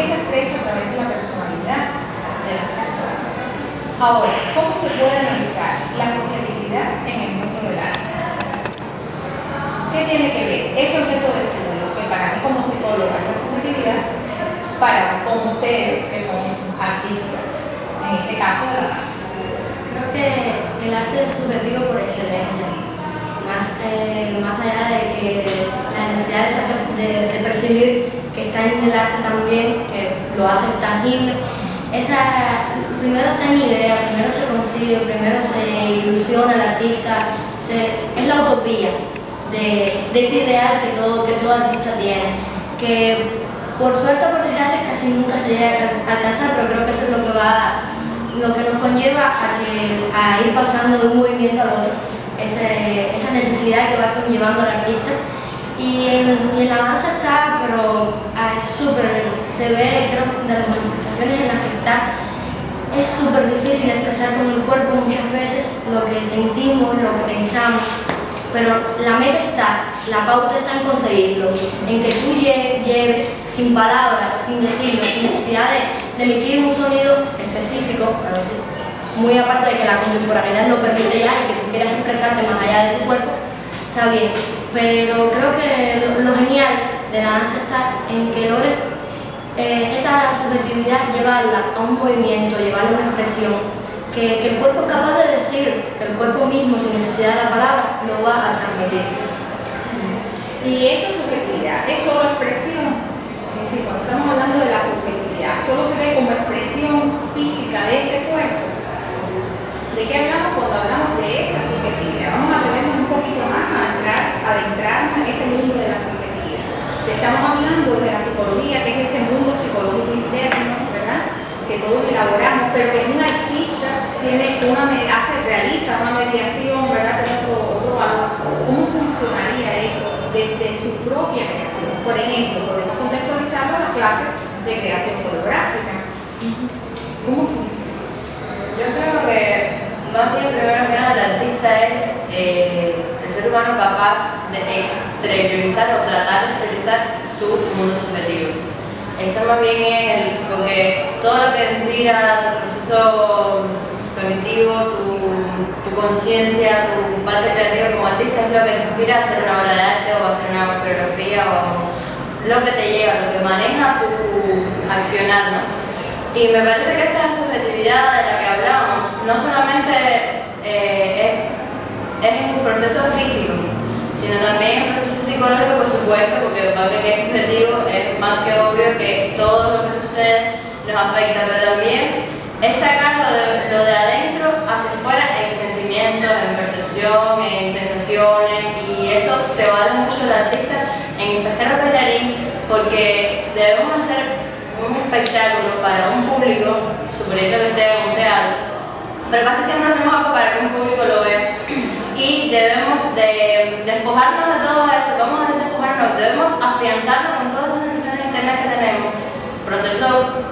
también se expresa a través de la personalidad de las personas. Ahora, ¿cómo se puede analizar la subjetividad en el mundo del arte? ¿Qué tiene que ver ese objeto de estudio, que para mí como psicóloga es la subjetividad, con ustedes que son artistas, en este caso de la danza? Creo que el arte es subjetivo por excelencia, más allá de que la necesidad de percibir que está en el arte también, que lo hace tangible. Primero está en idea, primero se consigue, primero se ilusiona el artista, es la utopía de ese ideal que todo artista tiene, que por suerte o por desgracia casi nunca se llega a alcanzar, pero creo que eso es lo que nos conlleva a ir pasando de un movimiento al otro, esa necesidad que va conllevando al artista. Y en la danza está, pero es se ve, creo, de las manifestaciones en las que está, es súper difícil expresar con el cuerpo muchas veces lo que sentimos, lo que pensamos, pero la meta está, la pauta está en conseguirlo, en que tú lleves sin palabras, sin decirlo, sin necesidad de emitir un sonido específico, pero sí, muy aparte de que la contemporaneidad lo permite ya y que tú quieras expresarte más allá de tu cuerpo, está bien, pero creo que lo genial de la danza está en que logres esa subjetividad, llevarla a un movimiento, llevarla a una expresión, que el cuerpo es capaz de decir, que el cuerpo mismo, sin necesidad de la palabra, lo va a transmitir. Y esta subjetividad es solo expresión, es decir, cuando estamos hablando de la subjetividad, solo se ve como expresión física de ese cuerpo. ¿De qué hablamos cuando hablamos de esa subjetividad? Vamos a atrevernos un poquito más a adentrarnos en ese mundo de la subjetividad. Si estamos hablando de la psicología, que es ese mundo psicológico interno, ¿verdad?, que todos elaboramos, pero que un artista realiza una mediación, ¿verdad?, con otro valor. ¿Cómo funcionaría eso desde su propia creación? Por ejemplo, podemos contextualizarlo a las clases de creación coreográfica. ¿Cómo funciona? Yo creo que más bien, primero que nada, el artista es el ser humano capaz de exteriorizar o tratar de exteriorizar su mundo subjetivo. Eso más bien es porque todo lo que inspira tu proceso cognitivo, tu conciencia, tu parte creativa como artista es lo que te inspira a hacer una obra de arte o a hacer una coreografía o lo que te lleva, lo que maneja tu accionar, ¿no? Y me parece que esta subjetividad de la que hablamos no solamente es un proceso físico, sino también un proceso psicológico, por supuesto, porque aunque es subjetivo, es más que obvio que todo lo que sucede nos afecta, pero también es sacarlo lo de adentro hacia afuera en sentimientos, en percepción, en sensaciones, y eso se vale mucho el artista, en especial el bailarín, porque debemos hacer un espectáculo para un público, suponiendo que sea un teatro, pero casi siempre hacemos algo para que un público lo vea. Y debemos de despojarnos de todo eso, vamos a despojarnos, debemos afianzarnos con todas esas sensaciones internas que tenemos, procesos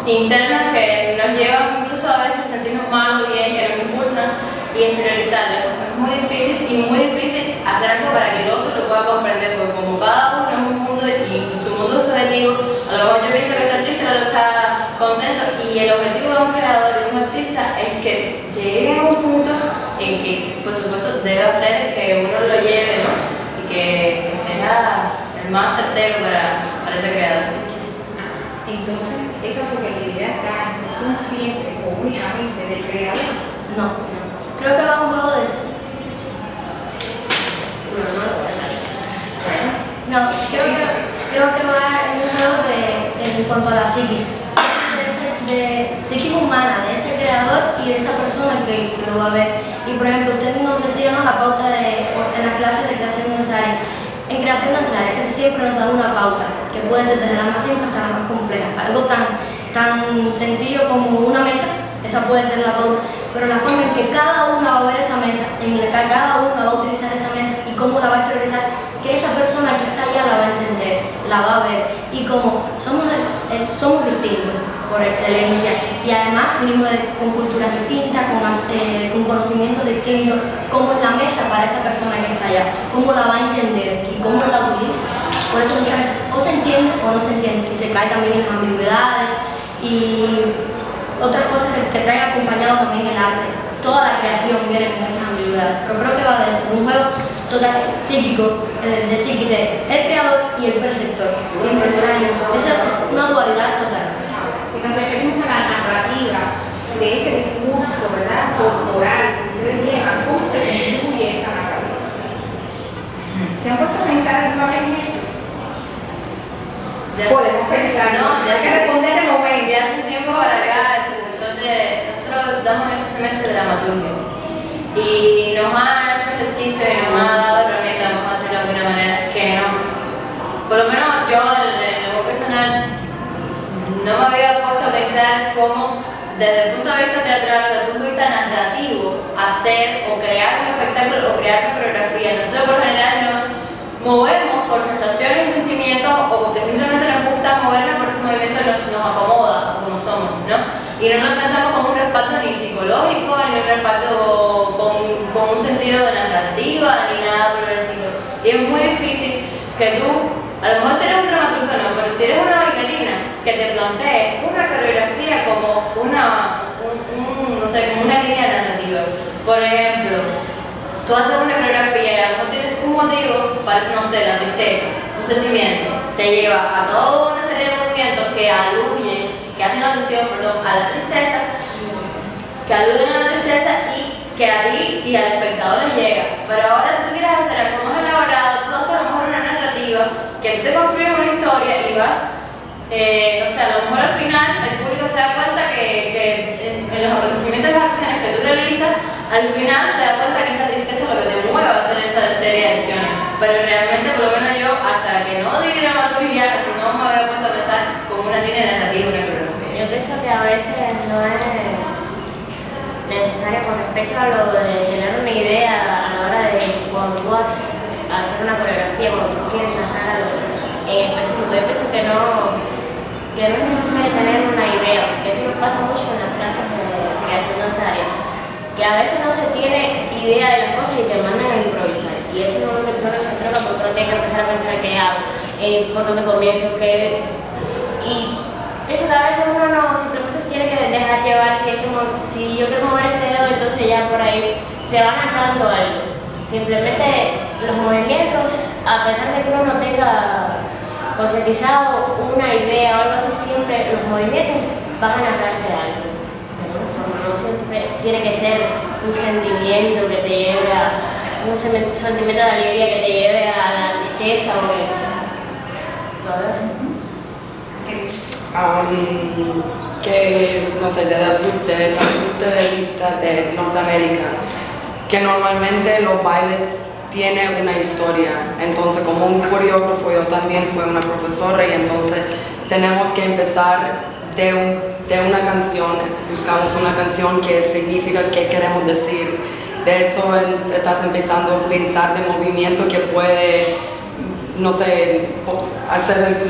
internos que nos llevan incluso a veces a sentirnos mal o bien, que nos impulsan, y exteriorizarlo. Es muy difícil hacer algo para que el otro lo pueda comprender, porque como cada uno es un mundo y su mundo es subjetivo, a lo mejor yo pienso que está triste, el otro está contento, y el objetivo de un creador, de un artista, es que llegue a un punto en que, por supuesto, debe hacer que uno lo lleve, ¿no?, y que sea el más certero para ese creador. Entonces, ¿esa subjetividad está en función siempre o únicamente del creador? No, creo que va un juego de... No, creo que va en un juego en cuanto a la psiquis. De psiquis humana, de ese creador y de esa persona que lo va a ver. Y por ejemplo, usted nos decía, ¿no?, la pauta en las clases de creación danzaria. En creación danzaria casi siempre nos dan una pauta, que puede ser desde la más simple hasta la más compleja. Algo tan sencillo como una mesa, esa puede ser la pauta, pero la forma en que cada uno va a ver esa mesa, en la que cada uno va a utilizar esa mesa y cómo la va a exteriorizar, que esa persona que está allá la va a entender, la va a ver. Y como somos distintos por excelencia y además venimos con culturas distintas, con conocimientos distintos, cómo es la mesa para esa persona que está allá, cómo la va a entender y cómo la utiliza. Por eso muchas veces o se entiende o no se entiende y se cae también en las ambigüedades y otras cosas que trae acompañado también el arte. Toda la creación viene con esas ambigüedades, pero creo que va de eso, un juego total psíquico, de psique, el creador y el perceptor. Siempre traen, esa es una dualidad total. Si nos referimos a la narrativa de ese discurso, ¿verdad?, corporal que ustedes llevan, ¿cómo se construye esa narrativa? ¿Se han puesto a pensar alguna vez en eso? Podemos pensar, no, hay que responder de momento. Ya hace un tiempo para acá, el profesor nosotros damos este semestre de dramaturgia y nos ha hecho ejercicio y nos ha dado herramientas, vamos a decirlo de alguna manera, que no, por lo menos yo en lo personal no me había puesto a pensar cómo desde el punto de vista teatral, desde el punto de vista narrativo, hacer o crear un espectáculo o crear una coreografía. Nosotros por lo general nos movemos por sensaciones y sentimientos o porque simplemente nos gusta movernos por ese movimiento nos acomoda como somos, ¿no? Y no nos pensamos como un respaldo ni psicológico, ni un respaldo con un sentido de narrativa, ni nada por el estilo. Y es muy difícil que tú, a lo mejor si eres un dramaturgo no, pero si eres una bailarina, que te plantees una coreografía como no sé, como una línea narrativa. Por ejemplo, tú haces una coreografía y a lo mejor tienes un motivo, parece, no sé, la tristeza, un sentimiento, te lleva a toda una serie de movimientos que hacen alusión, perdón, a la tristeza, que aluden a la tristeza y que a ti y al espectador les llega. Pero ahora si tú quieres hacer algo más elaborado, tú haces a lo mejor una narrativa que tú te construyes una historia y vas, no sé, a lo mejor al final el público se da cuenta que en los acontecimientos y las acciones que tú realizas, al final se da cuenta que es la tristeza lo que te mueve a hacer esa serie de acciones. Pero realmente, por lo menos yo, hasta que no di dramaturgia, no me había puesto a pensar como una línea narrativa, una coreografía. Yo pienso que a veces no es necesario con respecto a lo de tener una idea a la hora de cuando tú vas a hacer una coreografía, cuando tú quieres narrar algo en específico. Yo pienso que no es necesario tener una idea, porque eso nos pasa mucho en las clases de creación danzaria, que a veces no se tiene idea de las cosas y te mandan a improvisar. Y ese momento que uno se entrega porque uno tiene que empezar a pensar qué hago, por dónde comienzo, y pienso que a veces uno no simplemente se tiene que dejar llevar. Si yo quiero mover este dedo, entonces ya por ahí se va narrando algo. Simplemente los movimientos, a pesar de que uno no tenga concientizado una idea o algo así, siempre los movimientos van a narrarte algo. De alguna forma, no siempre tiene que ser un sentimiento que te lleve a un sentimiento de alegría que te lleve a la tristeza o todo eso. Que, no sé, desde el punto de vista de Norteamérica, que normalmente los bailes tienen una historia. Entonces, como un coreógrafo, yo también fui una profesora y entonces tenemos que empezar de una canción, buscamos una canción que significa qué queremos decir. De eso estás empezando a pensar de movimiento que puede, no sé, hacer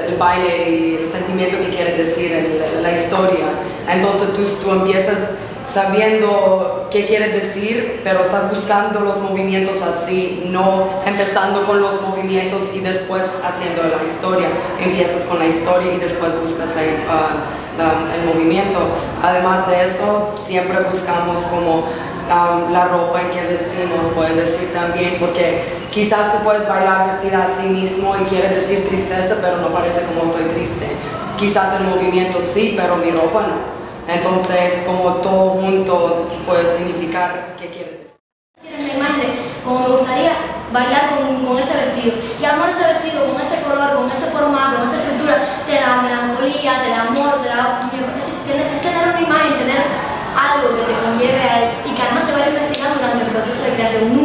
el baile y el sentimiento que quieres decir, la historia. Entonces tú empiezas sabiendo qué quieres decir, pero estás buscando los movimientos así, no empezando con los movimientos y después haciendo la historia. Empiezas con la historia y después buscas el movimiento. Además de eso, siempre buscamos como la ropa en que vestimos, puedes decir también, porque quizás tú puedes bailar vestida a sí mismo y quieres decir tristeza, pero no parece como estoy triste. Quizás el movimiento sí, pero mi ropa no. Entonces, como todo junto puede significar qué quieres decir. Tienes la imagen de cómo me gustaría bailar con este vestido. Y armar ese vestido con ese color, con ese formato, con esa estructura, te da melancolía, te da amor, te da... Es tener una imagen, tener algo que te conlleve a eso y que además se va a ir investigando durante el proceso de creación.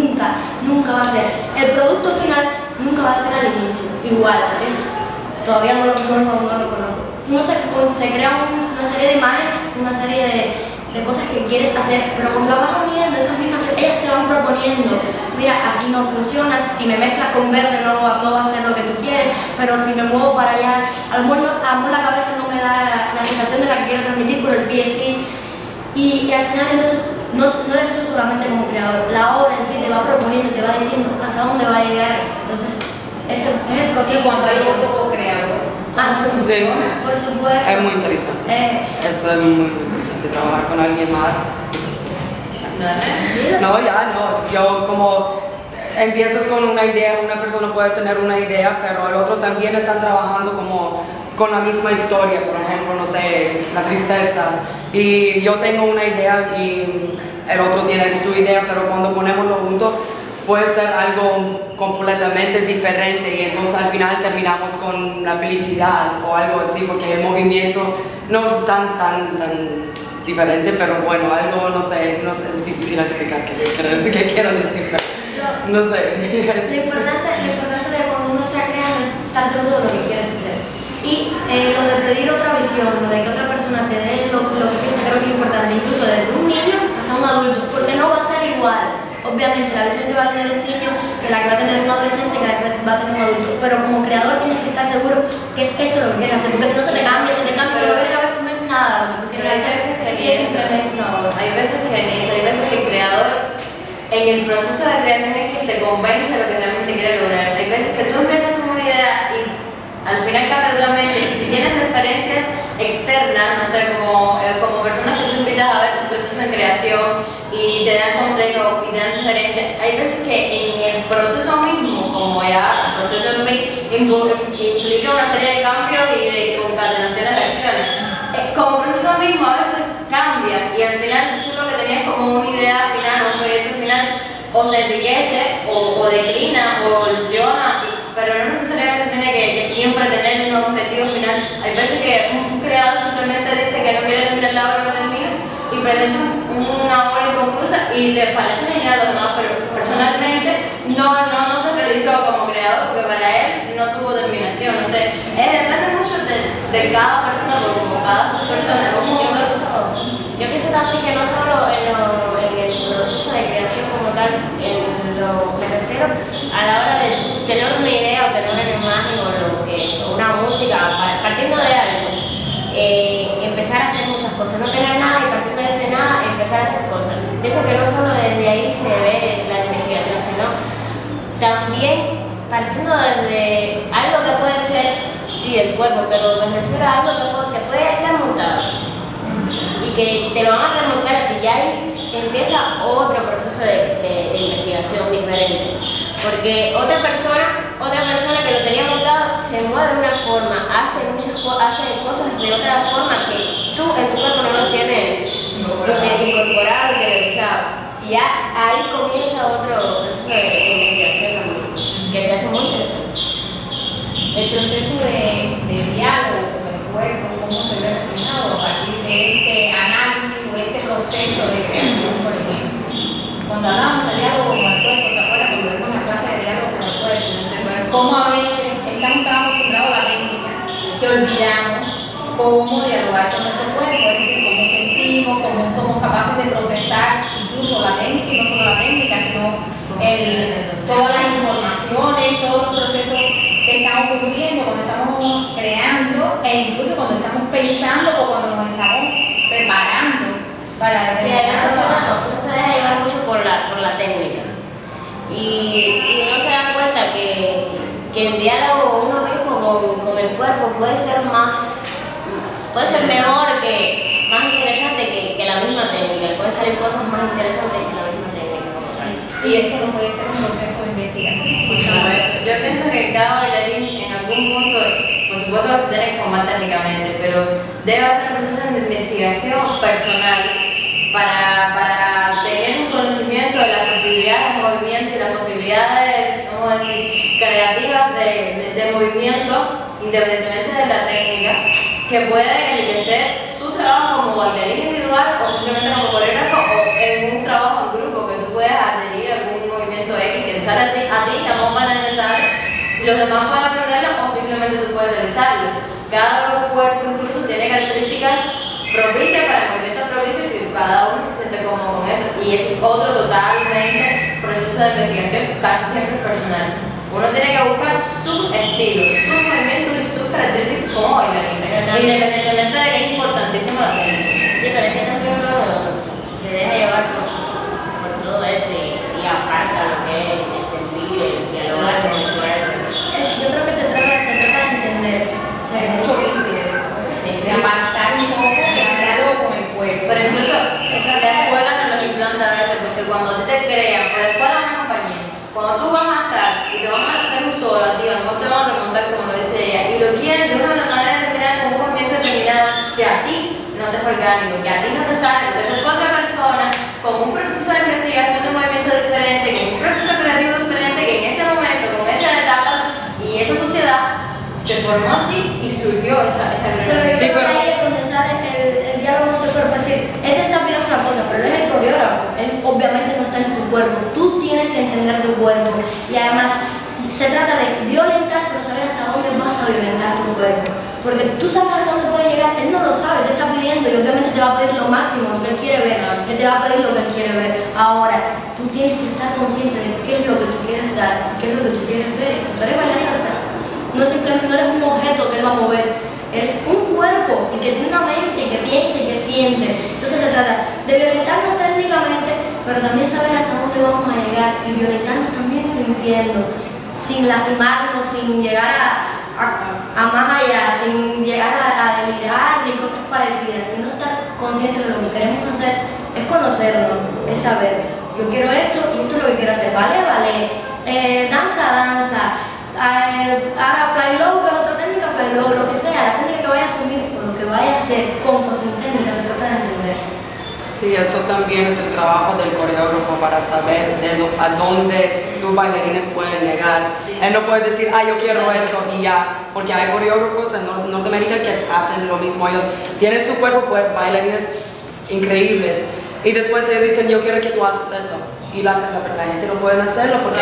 Nunca va a ser. El producto final nunca va a ser al inicio. Igual, todavía no lo conozco. Uno se crea una serie de imágenes, una serie de cosas que quieres hacer, pero cuando vas uniendo esas mismas, ellas te van proponiendo, mira, así no funciona, si me mezclas con verde no va a ser lo que tú quieres, pero si me muevo para allá, a lo mejor la cabeza no me da la sensación de la que quiero transmitir, pero el pie sí. Y al final entonces no eres tú solamente como creador, la obra en sí te va proponiendo, te va diciendo hasta dónde va a llegar. Entonces ese es el Y proceso. cuando hay otro creador, Sí. Por supuesto. Es muy interesante. Esto es muy interesante, trabajar con alguien más. No, ya no. Yo como empiezas con una idea, una persona puede tener una idea, pero el otro también están trabajando como con la misma historia, por ejemplo, no sé, la tristeza. Y yo tengo una idea y el otro tiene su idea, pero cuando ponemoslo juntos puede ser algo completamente diferente y entonces al final terminamos con la felicidad o algo así, porque el movimiento no tan diferente, pero bueno, algo, no sé, es difícil explicar qué quiero decir, pero no sé. Lo importante de cuando uno está creando es estar seguro de lo que quieres hacer. Y lo de pedir otra visión, lo de que otra persona te dé lo que piensa, creo que es importante, incluso desde un niño hasta un adulto, porque no va a ser igual. Obviamente la visión que va a tener un niño que la que va a tener un adolescente que la que va a tener un adulto, pero como creador tienes que estar seguro que es esto lo que quieres hacer, porque si no se te cambia, pero no quieres ver no es nada lo que tú quieres hacer, y es simplemente una obra. Hay veces que en eso, hay veces que el creador en el proceso de creación es que se convence de lo que realmente quiere lograr. Hay veces que tú empiezas con una idea y al final cambia totalmente, y si tienes referencias externas, no sé, como personas que tú invitas a ver tu proceso de creación y te dan consejos y te dan sugerencias, hay veces que en el proceso mismo, como ya el proceso en fin, implica una serie de cambios y de concatenaciones de acciones. Como proceso mismo a veces cambia y al final tú lo que tenías como una idea final, un proyecto final, o se enriquece o declina o evoluciona, pero no necesariamente tiene que siempre tener un objetivo final. Hay veces que un creador simplemente dice que no quiere terminar la obra, no termina y presenta una obra inconclusa y le parece genial a los demás, pero personalmente no se realizó como creador porque para él no tuvo terminación. O sea, depende mucho de cada persona, porque como cada persona es un mundo. Yo pienso también que no solo en el proceso de creación como tal, me refiero a la hora de tener una idea o tener una imagen o una música, partiendo de algo, empezar a hacer muchas cosas, no tener nada y partiendo de ese nada empezar a hacer cosas. Pienso que no solo desde ahí se ve la investigación, sino también partiendo desde algo que puede ser, sí, del cuerpo, pero me refiero a algo que puede estar montado y que te lo van a remontar a ti, ya ahí empieza otro proceso de investigación diferente, porque otra persona que lo tenía montado se mueve de una forma, hace cosas de otra forma que tú en tu cuerpo no lo tienes incorporado, interiorizado, y ya ahí comienza otro proceso de investigación también, que se hace muy interesante. El proceso de diálogo con el cuerpo, cómo se ve reflejado a partir de este análisis o este proceso de creación, por ejemplo. Cuando hablamos de diálogo con el cuerpo, ¿se acuerdan cuando vemos la clase de diálogo con el cuerpo? Cómo a veces estamos tan acostumbrados a la técnica que olvidamos cómo dialogar con nuestro cuerpo, es decir, cómo sentimos, cómo somos capaces de procesar incluso la técnica, y no solo la técnica, sino todas las informaciones, todos los procesos que están ocurriendo cuando estamos creando e incluso cuando estamos pensando o cuando nos estamos preparando para Sí, uno se deja llevar mucho por la técnica y no se da cuenta que el diálogo uno mismo con el cuerpo puede ser mejor, más interesante que la misma técnica, pueden salir cosas más interesantes que la misma técnica. Y eso no puede ser un proceso de investigación. Yo pienso que cada bailarín en algún punto, por supuesto que se tiene que formar técnicamente, pero debe hacer procesos de investigación personal para tener un conocimiento de las posibilidades de movimiento y las posibilidades, vamos a decir, creativas de movimiento, independientemente de la técnica, que puede enriquecer su trabajo como bailarín individual o simplemente como coreógrafo o en un trabajo en grupo, que tú puedas adherir a algún movimiento X que te sale a ti, la más humana necesaria, y los demás pueden aprenderlo o simplemente tú puedes realizarlo. Cada cuerpo incluso tiene características propicias para el movimiento propicio y cada uno se siente cómodo con eso. Y eso es otro totalmente proceso de investigación, casi siempre personal. Uno tiene que buscar su estilo, su movimiento y sus características como bailarín, independientemente de que es importantísimo la técnica. Sí, pero es que también uno se deja llevar por todo eso y aparta lo que es el sentir, el dialogar con el cuerpo. cuando tú vas a estar y te van a hacer un solo a ti, a lo mejor te van a remontar como lo dice ella, y lo quieren de una manera determinada, con un movimiento determinado, que a ti no te es orgánico, que a ti no te sale, porque eso fue otra persona, con un proceso de investigación de movimiento diferente, con un proceso creativo diferente, que en ese momento, con esa etapa y esa sociedad, se formó así y surgió esa coreografía. Pero yo creo que ahí es donde sale el diálogo social, para decir, él te está pidiendo una cosa, pero él es el coreógrafo, él obviamente no está en tu cuerpo, tú tienes que entender tu cuerpo, y además se trata de violentar, pero saber hasta dónde vas a violentar tu cuerpo, porque tú sabes hasta dónde puede llegar, él no lo sabe, te está pidiendo y obviamente te va a pedir lo máximo, lo que él quiere ver, él te va a pedir lo que él quiere ver. Ahora, tú tienes que estar consciente de qué es lo que tú quieres dar, qué es lo que tú quieres ver, tú eres bailarina, no simplemente no eres un objeto que él va a mover, eres un cuerpo y que tiene una mente y que piensa y que siente. Entonces se trata de violentarnos técnicamente, pero también saber hasta dónde vamos a llegar y violentarnos también sintiendo, sin lastimarnos, sin llegar a más allá, sin llegar a delirar ni cosas parecidas, sino estar conscientes de lo que queremos hacer, es conocernos, es saber, yo quiero esto y esto es lo que quiero hacer, ballet, danza, ahora fly low, que es otra técnica, fly low, lo que sea, la técnica que vaya a asumir o lo que vaya a hacer con o sin técnica, se trata de entender. Sí, eso también es el trabajo del coreógrafo para saber a dónde sus bailarines pueden llegar. Sí. Él no puede decir, yo quiero eso y ya, porque hay coreógrafos en Norteamérica que hacen lo mismo. Ellos tienen su cuerpo, pues, bailarines increíbles y después ellos dicen, yo quiero que tú haces eso. Y la gente no puede hacerlo porque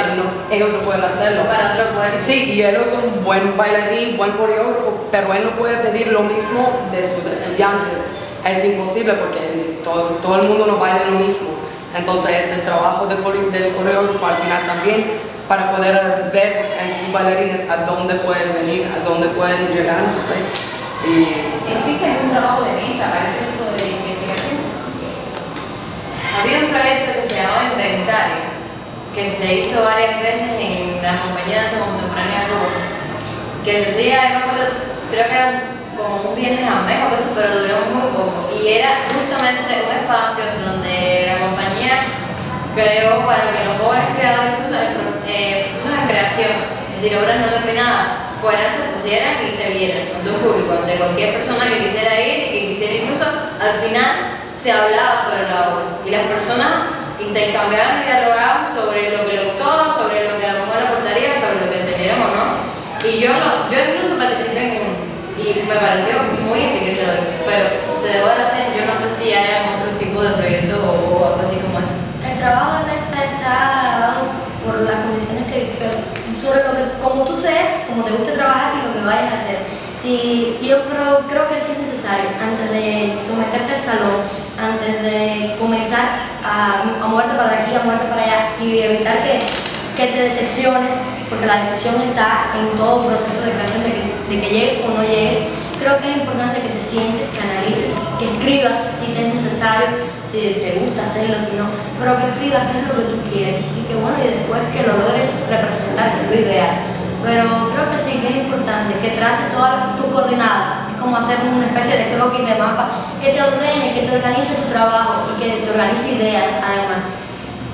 ellos no pueden hacerlo. Para otro cuerpo. Sí, y él es un buen bailarín, buen coreógrafo, pero él no puede pedir lo mismo de sus estudiantes. Es imposible porque todo el mundo no baila lo mismo. Entonces es el trabajo del coreógrafo al final también para poder ver en sus bailarines a dónde pueden venir, a dónde pueden llegar, no sé. ¿Existe algún trabajo de mesa para ese tipo de investigación? Había un proyecto que se llamaba Inventario, que se hizo varias veces en la compañía de danza contemporánea de Cuba, que se hacía, yo me acuerdo, creo que era como un viernes al mes o eso, pero duró muy poco. Y era justamente un espacio donde la compañía creó para que los jóvenes creadores, incluso en procesos de creación, es decir, obras no terminadas, fueran, se pusieran y se vieran ante un público, ante cualquier persona que quisiera ir y que quisiera incluso, al final se hablaba sobre la obra y las personas intercambiaban y dialogaban sobre lo que le gustó, sobre lo que a lo mejor le aportaría, sobre lo que entendieron o no. Y yo incluso participé en uno y me pareció muy enriquecedor, pero se debe de hacer, yo no sé si hay otro tipo de proyecto o algo así como eso. El trabajo de mesa está dado por las condiciones sobre lo que, como tú seas, como te guste trabajar y lo que vayas a hacer. Sí, yo creo que sí es necesario, antes de someterte al salón, antes de comenzar a moverte para aquí, a moverte para allá y evitar que te decepciones, porque la decepción está en todo proceso de creación, de que llegues o no llegues. Creo que es importante que te sientes, que analices, que escribas si te es necesario, si te gusta hacerlo, si no, pero que escribas qué es lo que tú quieres y que bueno, y después que lo logres representar, que es lo ideal. Pero creo que sí, que es importante que traces todas tus coordenadas, es como hacer una especie de croquis de mapa, que te ordene, que te organice tu trabajo y que te organice ideas además.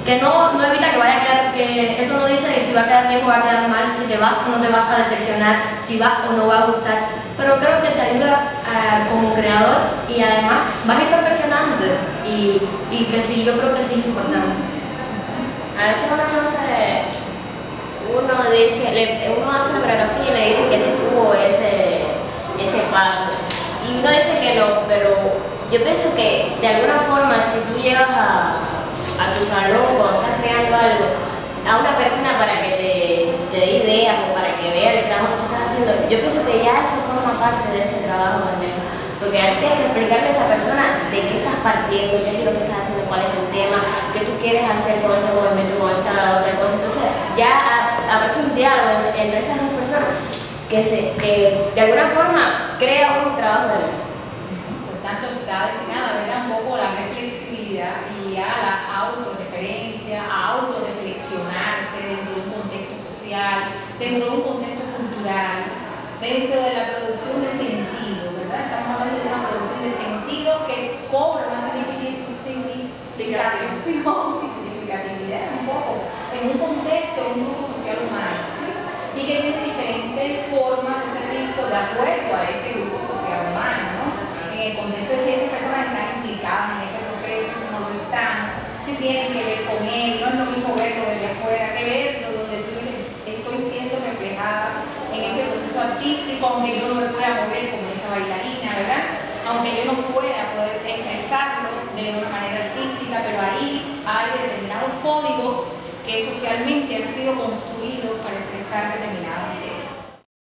Que no evita que vaya a quedar, que eso no dice que si va a quedar bien o va a quedar mal, si te vas o no te vas a decepcionar, si va o no va a gustar, pero creo que te ayuda como creador y además vas a ir perfeccionándote y que sí, yo creo que sí es importante. A veces uno hace una coreografía y le dice que sí tuvo ese paso y uno dice que no, pero yo pienso que de alguna forma si tú llevas a tu salón cuando estás creando algo, a una persona para que te dé ideas o para que vea el trabajo que tú estás haciendo, yo pienso que ya eso forma parte de ese trabajo de mesa. Porque ahora tienes que explicarle a esa persona de qué estás partiendo, qué es lo que estás haciendo, cuál es el tema, qué tú quieres hacer con este movimiento, con esta otra cosa. Entonces ya aparece un diálogo entre esas dos personas que de alguna forma crea un trabajo de mesa. Por tanto, está destinada a un poco a la flexibilidad y a la autorreferencia, a autorreflexionarse dentro de un contexto social, dentro de un contexto cultural, dentro de la producción de sentido, ¿verdad? Estamos hablando de una producción de sentido que cobra una significatividad un poco en un contexto, en un que yo no pueda poder expresarlo de una manera artística, pero ahí hay determinados códigos que socialmente han sido construidos